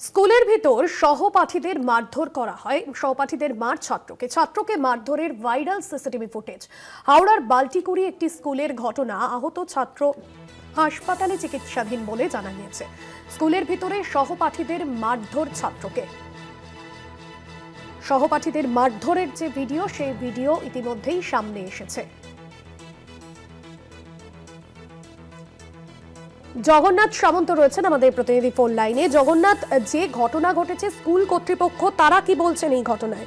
স্কুলের ভিতর সহপাঠীদের মারধর করা হয়। সহপাঠীদের ছাত্রকে মারধরের ভাইরাল সিসিটিভি ফুটেজ। হাওড়ার বাল্টিকুড়ি একটি স্কুলের ঘটনা। আহত ছাত্র হাসপাতালে চিকিৎসাধীন বলে জানা গিয়েছে। স্কুলের ভিতরে সহপাঠীদের মারধর সহপাঠীদের মারধরের যে ভিডিও, সেই ভিডিও ইতিমধ্যেই সামনে এসেছে। জগন্নাথ সামন্ত রয়েছেন আমাদের প্রতিনিধি ফোন লাইনে। জগন্নাথ, যে ঘটনা ঘটেছে, স্কুল কর্তৃপক্ষ তারা কি বলছেন এই ঘটনায়?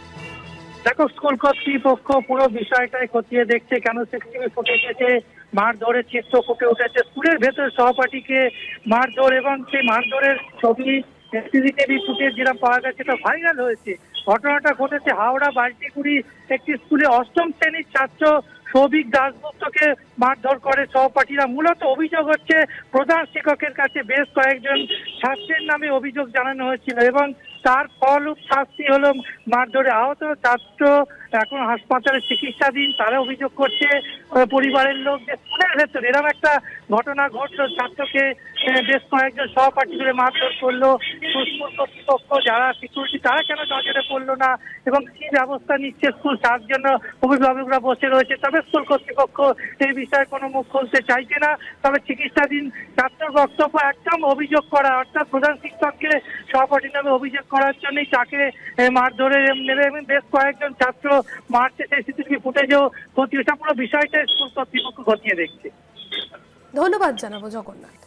দেখো, স্কুল কর্তৃপক্ষ পুরো বিষয়টাই খতিয়ে দেখছে। কেন সিসিটিভি ফুটেজে মারধরের চিত্র ফুটে উঠেছে, স্কুলের ভেতর সহপাঠীকে মারধর এবং সেই মারধরের ছবি সিসিটিভি ফুটেজ যেটা পাওয়া গেছে তা ভাইরাল হয়েছে। ঘটনাটা ঘটেছে হাওড়া বাল্টিকুড়ি একটি স্কুলে অষ্টম শ্রেণীর ছাত্র সৌভিক দাশগুপ্তকে মারধর করে সহপাঠীরা। মূলত অভিযোগ হচ্ছে প্রধান শিক্ষকের কাছে বেশ কয়েকজন ছাত্রের নামে অভিযোগ জানানো হয়েছিল এবং তার ফলরূপ শাস্তি হলো মারধরে। আহত ছাত্র এখন হাসপাতালে চিকিৎসাধীন। তারা অভিযোগ করছে পরিবারের লোক যে স্কুলের ভেতর এরকম একটা ঘটনা ঘটলো, ছাত্রকে বেশ কয়েকজন সহপাঠী ধরে মারধর করলো। স্কুল কর্তৃপক্ষ যারা সিকিউরিটি তারা কেন নজরে পড়লো না এবং কি ব্যবস্থা নিচ্ছে স্কুল, তার জন্য অভিভাবকরা বসে রয়েছে। তবে স্কুল কর্তৃপক্ষ এই বিষয়ে কোনো মুখ খুলতে চাইছে না। তবে চিকিৎসাধীন ছাত্রের বক্তব্য একদম অভিযোগ করা, অর্থাৎ প্রধান শিক্ষককে সহপাঠী নামে অভিযোগ করার জন্যই তাকে মারধরে নেবে এবং বেশ কয়েকজন ছাত্র মারছে। সেই সিসিটিভি ফুটেজেও পুরো বিষয়টা স্কুল কর্তৃপক্ষ খতিয়ে দেখছে। ধন্যবাদ জানাবো জগন্নাথ।